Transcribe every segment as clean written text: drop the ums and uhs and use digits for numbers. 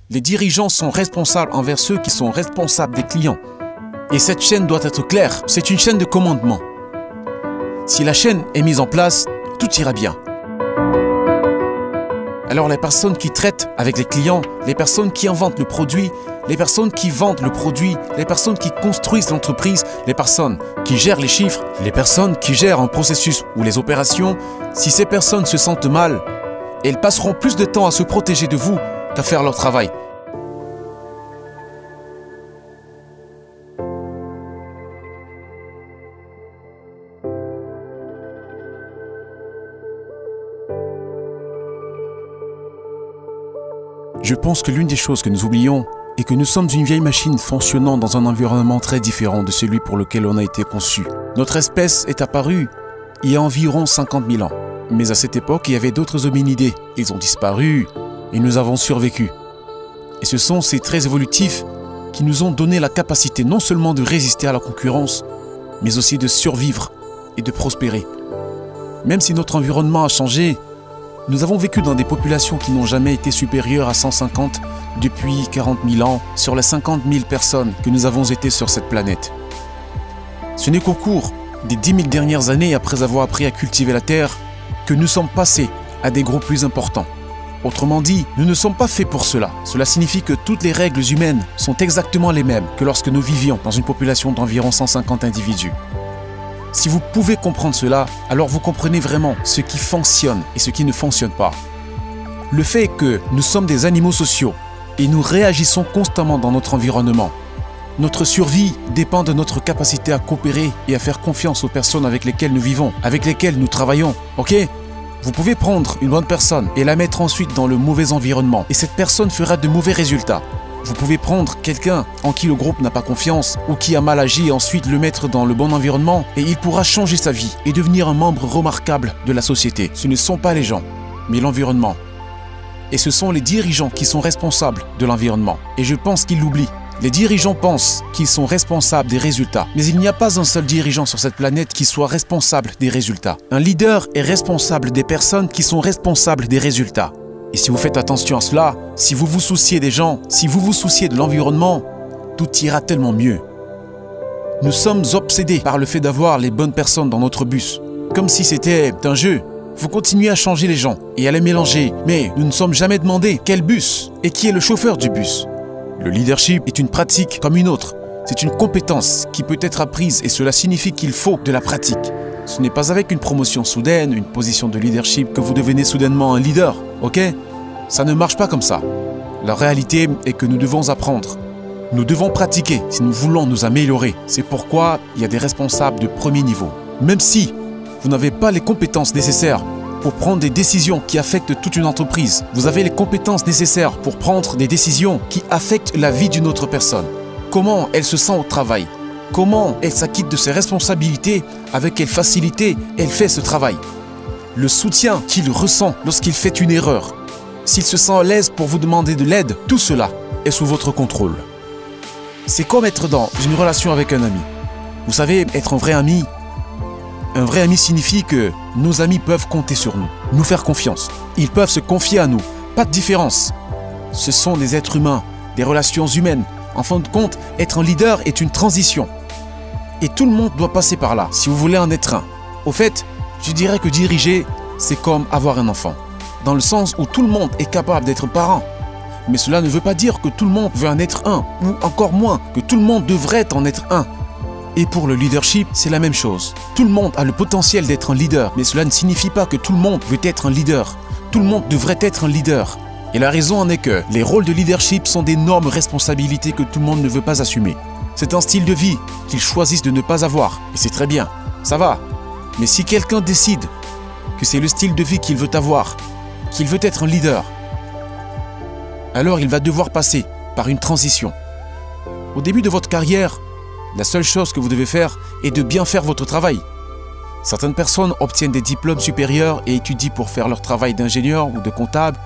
Les dirigeants sont responsables envers ceux qui sont responsables des clients. Et cette chaîne doit être claire, c'est une chaîne de commandement. Si la chaîne est mise en place, tout ira bien. Alors les personnes qui traitent avec les clients, les personnes qui inventent le produit, les personnes qui vendent le produit, les personnes qui construisent l'entreprise, les personnes qui gèrent les chiffres, les personnes qui gèrent un processus ou les opérations, si ces personnes se sentent mal, elles passeront plus de temps à se protéger de vous qu'à faire leur travail. Je pense que l'une des choses que nous oublions est que nous sommes une vieille machine fonctionnant dans un environnement très différent de celui pour lequel on a été conçu. Notre espèce est apparue il y a environ 50 000 ans. Mais à cette époque, il y avait d'autres hominidés. Ils ont disparu et nous avons survécu. Et ce sont ces traits évolutifs qui nous ont donné la capacité non seulement de résister à la concurrence, mais aussi de survivre et de prospérer. Même si notre environnement a changé, nous avons vécu dans des populations qui n'ont jamais été supérieures à 150 depuis 40 000 ans sur les 50 000 personnes que nous avons été sur cette planète. Ce n'est qu'au cours des 10 000 dernières années, après avoir appris à cultiver la terre, que nous sommes passés à des groupes plus importants. Autrement dit, nous ne sommes pas faits pour cela. Cela signifie que toutes les règles humaines sont exactement les mêmes que lorsque nous vivions dans une population d'environ 150 individus. Si vous pouvez comprendre cela, alors vous comprenez vraiment ce qui fonctionne et ce qui ne fonctionne pas. Le fait est que nous sommes des animaux sociaux et nous réagissons constamment dans notre environnement. Notre survie dépend de notre capacité à coopérer et à faire confiance aux personnes avec lesquelles nous vivons, avec lesquelles nous travaillons. Ok ? Vous pouvez prendre une bonne personne et la mettre ensuite dans le mauvais environnement et cette personne fera de mauvais résultats. Vous pouvez prendre quelqu'un en qui le groupe n'a pas confiance ou qui a mal agi et ensuite le mettre dans le bon environnement et il pourra changer sa vie et devenir un membre remarquable de la société. Ce ne sont pas les gens, mais l'environnement. Et ce sont les dirigeants qui sont responsables de l'environnement. Et je pense qu'ils l'oublient. Les dirigeants pensent qu'ils sont responsables des résultats. Mais il n'y a pas un seul dirigeant sur cette planète qui soit responsable des résultats. Un leader est responsable des personnes qui sont responsables des résultats. Et si vous faites attention à cela, si vous vous souciez des gens, si vous vous souciez de l'environnement, tout ira tellement mieux. Nous sommes obsédés par le fait d'avoir les bonnes personnes dans notre bus. Comme si c'était un jeu. Vous continuez à changer les gens et à les mélanger. Mais nous ne sommes jamais demandé quel bus et qui est le chauffeur du bus. Le leadership est une pratique comme une autre. C'est une compétence qui peut être apprise et cela signifie qu'il faut de la pratique. Ce n'est pas avec une promotion soudaine, une position de leadership que vous devenez soudainement un leader, ok? Ça ne marche pas comme ça. La réalité est que nous devons apprendre. Nous devons pratiquer si nous voulons nous améliorer. C'est pourquoi il y a des responsables de premier niveau. Même si vous n'avez pas les compétences nécessaires pour prendre des décisions qui affectent toute une entreprise, vous avez les compétences nécessaires pour prendre des décisions qui affectent la vie d'une autre personne. Comment elle se sent au travail? Comment elle s'acquitte de ses responsabilités? Avec quelle facilité elle fait ce travail? Le soutien qu'il ressent lorsqu'il fait une erreur. S'il se sent à l'aise pour vous demander de l'aide, tout cela est sous votre contrôle. C'est comme être dans une relation avec un ami. Vous savez, être un vrai ami signifie que nos amis peuvent compter sur nous, nous faire confiance. Ils peuvent se confier à nous, pas de différence. Ce sont des êtres humains, des relations humaines. En fin de compte, être un leader est une transition. Et tout le monde doit passer par là, si vous voulez en être un. Au fait, je dirais que diriger, c'est comme avoir un enfant. Dans le sens où tout le monde est capable d'être parent. Mais cela ne veut pas dire que tout le monde veut en être un, ou encore moins, que tout le monde devrait en être un. Et pour le leadership, c'est la même chose. Tout le monde a le potentiel d'être un leader, mais cela ne signifie pas que tout le monde veut être un leader. Tout le monde devrait être un leader. Et la raison en est que les rôles de leadership sont d'énormes responsabilités que tout le monde ne veut pas assumer. C'est un style de vie qu'ils choisissent de ne pas avoir. Et c'est très bien, ça va. Mais si quelqu'un décide que c'est le style de vie qu'il veut avoir, qu'il veut être un leader, alors il va devoir passer par une transition. Au début de votre carrière, la seule chose que vous devez faire est de bien faire votre travail. Certaines personnes obtiennent des diplômes supérieurs et étudient pour faire leur travail d'ingénieur ou de comptable.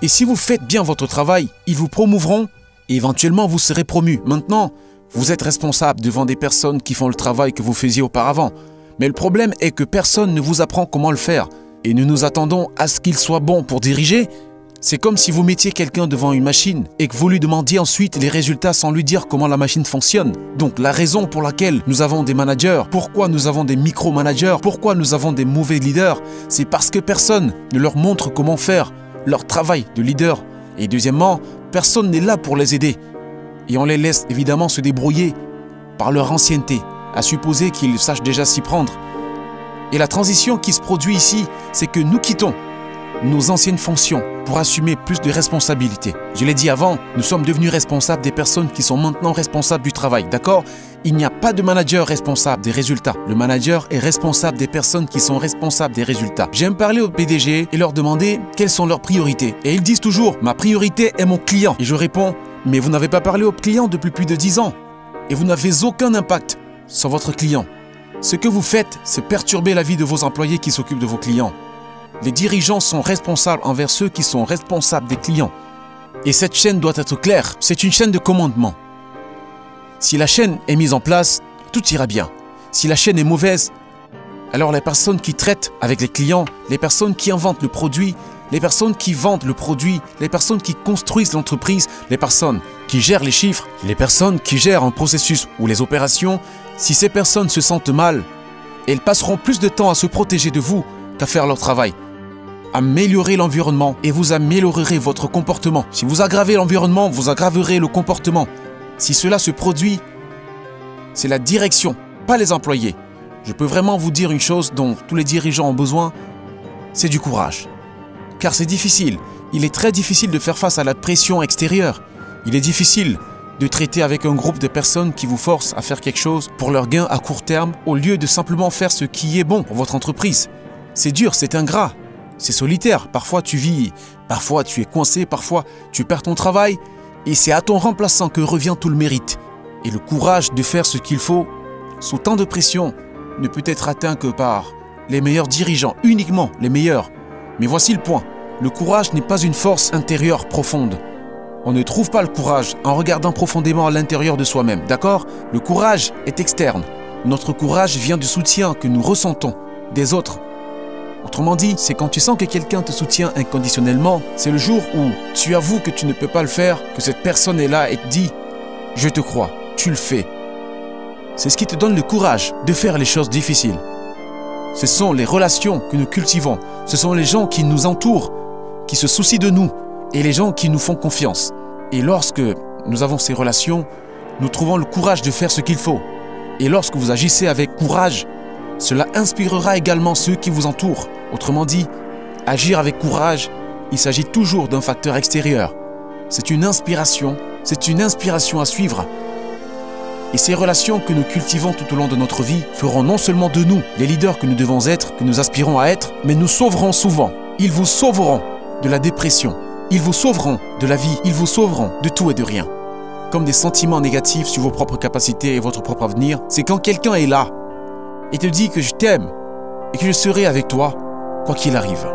Et si vous faites bien votre travail, ils vous promouvront et éventuellement vous serez promu. Maintenant, vous êtes responsable devant des personnes qui font le travail que vous faisiez auparavant. Mais le problème est que personne ne vous apprend comment le faire. Et nous nous attendons à ce qu'il soit bon pour diriger. C'est comme si vous mettiez quelqu'un devant une machine et que vous lui demandiez ensuite les résultats sans lui dire comment la machine fonctionne. Donc la raison pour laquelle nous avons des managers, pourquoi nous avons des micro-managers, pourquoi nous avons des mauvais leaders, c'est parce que personne ne leur montre comment faire leur travail de leader. Et deuxièmement, personne n'est là pour les aider. Et on les laisse évidemment se débrouiller par leur ancienneté, à supposer qu'ils sachent déjà s'y prendre. Et la transition qui se produit ici, c'est que nous quittons nos anciennes fonctions pour assumer plus de responsabilités. Je l'ai dit avant, nous sommes devenus responsables des personnes qui sont maintenant responsables du travail, d'accord? Il n'y a pas de manager responsable des résultats. Le manager est responsable des personnes qui sont responsables des résultats. J'aime parler aux PDG et leur demander quelles sont leurs priorités. Et ils disent toujours, ma priorité est mon client. Et je réponds, mais vous n'avez pas parlé au client depuis plus de 10 ans. Et vous n'avez aucun impact sur votre client. Ce que vous faites, c'est perturber la vie de vos employés qui s'occupent de vos clients. Les dirigeants sont responsables envers ceux qui sont responsables des clients. Et cette chaîne doit être claire. C'est une chaîne de commandement. Si la chaîne est mise en place, tout ira bien. Si la chaîne est mauvaise, alors les personnes qui traitent avec les clients, les personnes qui inventent le produit, les personnes qui vendent le produit, les personnes qui construisent l'entreprise, les personnes qui gèrent les chiffres, les personnes qui gèrent un processus ou les opérations, si ces personnes se sentent mal, elles passeront plus de temps à se protéger de vous qu'à faire leur travail. Améliorer l'environnement et vous améliorerez votre comportement. Si vous aggravez l'environnement, vous aggraverez le comportement. Si cela se produit, c'est la direction, pas les employés. Je peux vraiment vous dire une chose dont tous les dirigeants ont besoin, c'est du courage. Car c'est difficile. Il est très difficile de faire face à la pression extérieure. Il est difficile de traiter avec un groupe de personnes qui vous forcent à faire quelque chose pour leur gain à court terme au lieu de simplement faire ce qui est bon pour votre entreprise. C'est dur, c'est ingrat, c'est solitaire. Parfois tu vis, parfois tu es coincé, parfois tu perds ton travail et c'est à ton remplaçant que revient tout le mérite. Et le courage de faire ce qu'il faut sous tant de pression ne peut être atteint que par les meilleurs dirigeants, uniquement les meilleurs. Mais voici le point, le courage n'est pas une force intérieure profonde. On ne trouve pas le courage en regardant profondément à l'intérieur de soi-même, d'accord? Le courage est externe. Notre courage vient du soutien que nous ressentons des autres. Autrement dit, c'est quand tu sens que quelqu'un te soutient inconditionnellement, c'est le jour où tu avoues que tu ne peux pas le faire, que cette personne est là et te dit « Je te crois, tu le fais ». C'est ce qui te donne le courage de faire les choses difficiles. Ce sont les relations que nous cultivons, ce sont les gens qui nous entourent, qui se soucient de nous et les gens qui nous font confiance. Et lorsque nous avons ces relations, nous trouvons le courage de faire ce qu'il faut. Et lorsque vous agissez avec courage, cela inspirera également ceux qui vous entourent. Autrement dit, agir avec courage, il s'agit toujours d'un facteur extérieur. C'est une inspiration à suivre. Et ces relations que nous cultivons tout au long de notre vie feront non seulement de nous les leaders que nous devons être, que nous aspirons à être, mais nous sauveront souvent. Ils vous sauveront de la dépression. Ils vous sauveront de la vie. Ils vous sauveront de tout et de rien. Comme des sentiments négatifs sur vos propres capacités et votre propre avenir, c'est quand quelqu'un est là et te dit que je t'aime et que je serai avec toi, quoi qu'il arrive.